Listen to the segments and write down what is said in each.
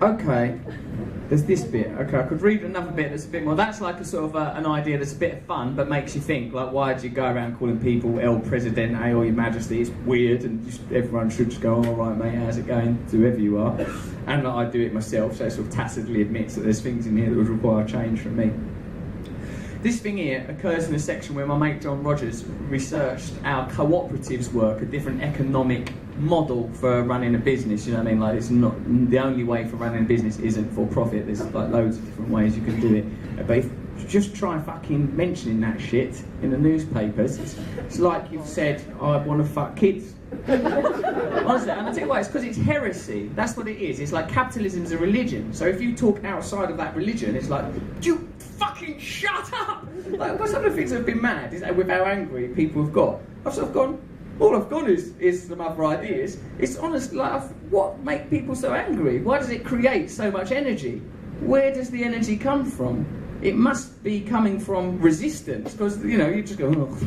Okay, there's this bit. Okay, I could read another bit that's a bit more. That's like a sort of an idea that's a bit of fun, but makes you think. Like, why do you go around calling people El Presidente or Your Majesty? It's weird, and everyone should just go, all right, mate, how's it going? To whoever you are. And I do it myself, so it sort of tacitly admits that there's things in here that would require change from me. This thing here occurs in a section where my mate John Rogers researched our cooperatives work, a different economic model for running a business. You know what I mean? Like, it's not the only way for running a business isn't for profit. There's like loads of different ways you can do it. But if you just try fucking mentioning that shit in the newspapers, it's like you've said, I want to fuck kids. Honestly, and I tell you why, it's because it's heresy. That's what it is. It's like capitalism's a religion. So if you talk outside of that religion, it's like, you fucking shut up! Like, well, some of the things that have been mad is with how angry people have got. I've sort of gone, all I've gone is some other ideas. It's honestly like, what makes people so angry? Why does it create so much energy? Where does the energy come from? It must be coming from resistance, because, you know, you just go, oh,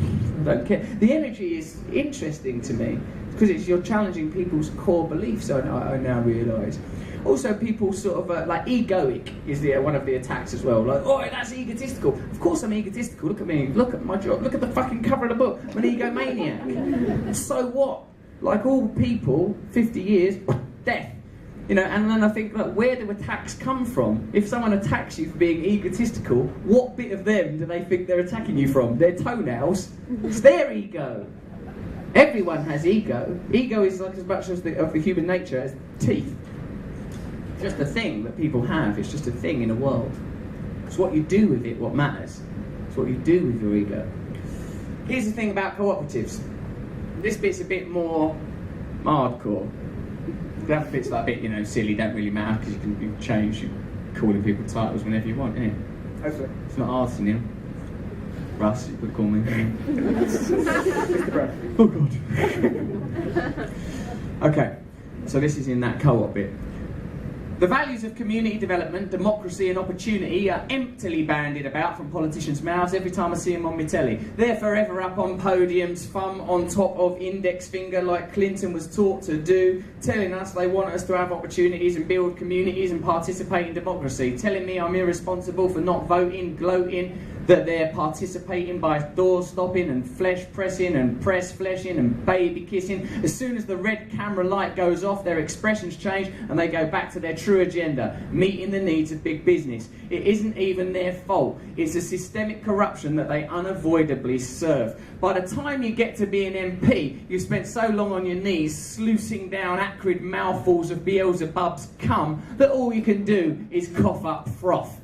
I don't care. The energy is interesting to me, because you're challenging people's core beliefs, I now realise. Also, people sort of, like, egoic is one of the attacks as well. Like, oh, that's egotistical. Of course I'm egotistical. Look at me. Look at my job. Look at the fucking cover of the book. I'm an egomaniac. So what? Like all people, 50 years, death. You know, and then I think, like, where do attacks come from? If someone attacks you for being egotistical, what bit of them do they think they're attacking you from? Their toenails? It's their ego. Everyone has ego. Ego is like as much of the human nature as teeth. It's just a thing that people have. It's just a thing in a world. It's what you do with it what matters. It's what you do with your ego. Here's the thing about cooperatives. This bit's a bit more hardcore. That bit's like a bit, you know, silly, don't really matter, because you can change calling people titles whenever you want, innit? Okay. It's not Arsene, you know. Russ, you could call me. Mr. Brad. Oh God. Okay, so this is in that co-op bit. The values of community development, democracy and opportunity are emptily bandied about from politicians' mouths every time I see them on my telly. They're forever up on podiums, thumb on top of index finger like Clinton was taught to do, telling us they want us to have opportunities and build communities and participate in democracy, telling me I'm irresponsible for not voting, gloating, that they're participating by door stopping and flesh pressing and press fleshing and baby kissing. As soon as the red camera light goes off, their expressions change and they go back to their true agenda, meeting the needs of big business. It isn't even their fault. It's a systemic corruption that they unavoidably serve. By the time you get to be an MP, you've spent so long on your knees sluicing down acrid mouthfuls of Beelzebub's cum that all you can do is cough up froth.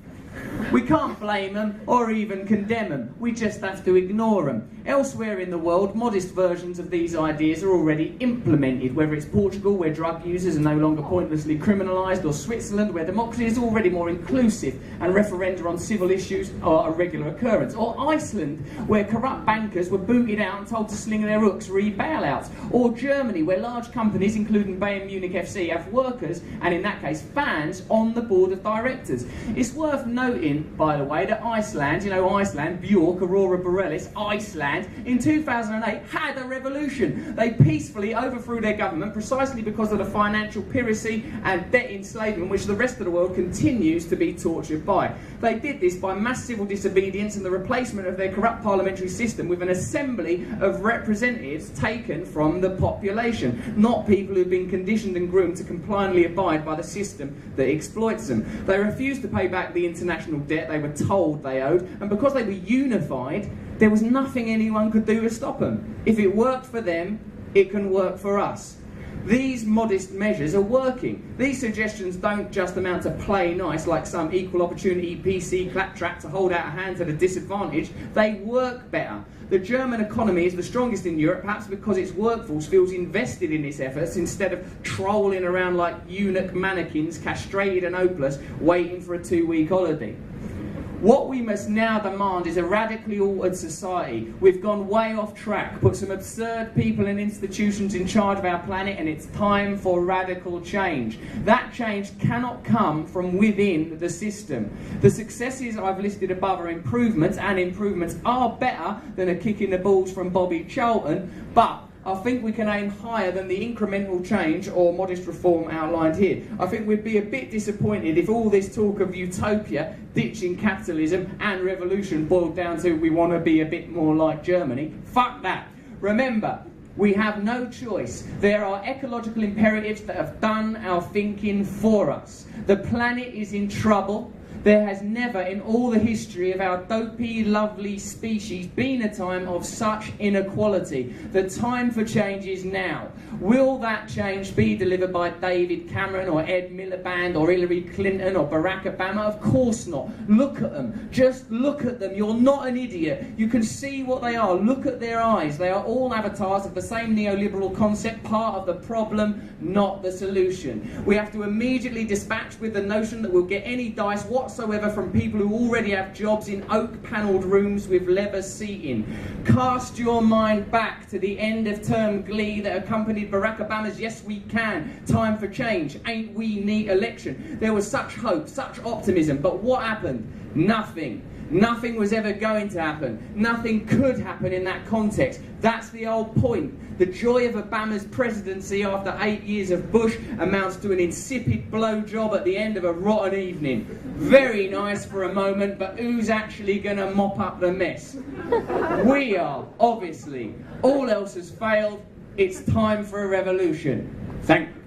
We can't blame them or even condemn them, we just have to ignore them. Elsewhere in the world, modest versions of these ideas are already implemented, whether it's Portugal, where drug users are no longer pointlessly criminalised, or Switzerland, where democracy is already more inclusive and referenda on civil issues are a regular occurrence, or Iceland, where corrupt bankers were booted out and told to sling their hooks re bailouts, or Germany, where large companies, including Bayern Munich FC, have workers, and in that case fans, on the board of directors. It's worth noting, by the way, that Iceland, you know Iceland, Björk, Aurora Borealis, Iceland, in 2008 had a revolution. They peacefully overthrew their government precisely because of the financial piracy and debt enslavement which the rest of the world continues to be tortured by. They did this by mass civil disobedience and the replacement of their corrupt parliamentary system with an assembly of representatives taken from the population, not people who've been conditioned and groomed to compliantly abide by the system that exploits them. They refused to pay back the international debt they were told they owed, and because they were unified, there was nothing anyone could do to stop them. If it worked for them, it can work for us. These modest measures are working. These suggestions don't just amount to play nice like some equal opportunity PC claptrap to hold out a hand to the disadvantaged. They work better. The German economy is the strongest in Europe, perhaps because its workforce feels invested in its efforts instead of trolling around like eunuch mannequins, castrated and hopeless, waiting for a 2-week holiday. What we must now demand is a radically altered society. We've gone way off track, put some absurd people and institutions in charge of our planet, and it's time for radical change. That change cannot come from within the system. The successes I've listed above are improvements, and improvements are better than a kick in the balls from Bobby Charlton, but I think we can aim higher than the incremental change or modest reform outlined here. I think we'd be a bit disappointed if all this talk of utopia, ditching capitalism and revolution boiled down to we want to be a bit more like Germany. Fuck that. Remember, we have no choice. There are ecological imperatives that have done our thinking for us. The planet is in trouble. There has never in all the history of our dopey, lovely species been a time of such inequality. The time for change is now. Will that change be delivered by David Cameron or Ed Miliband or Hillary Clinton or Barack Obama? Of course not. Look at them. Just look at them. You're not an idiot. You can see what they are. Look at their eyes. They are all avatars of the same neoliberal concept, part of the problem, not the solution. We have to immediately dispatch with the notion that we'll get any dice whatsoever from people who already have jobs in oak-panelled rooms with leather seating. Cast your mind back to the end-of-term glee that accompanied Barack Obama's "Yes, we can, time for change, ain't we neat" election. There was such hope, such optimism, but what happened? Nothing. Nothing was ever going to happen. Nothing could happen in that context. That's the old point. The joy of Obama's presidency after 8 years of Bush amounts to an insipid blowjob at the end of a rotten evening. Very nice for a moment, but who's actually going to mop up the mess? We are, obviously. All else has failed. It's time for a revolution. Thank you.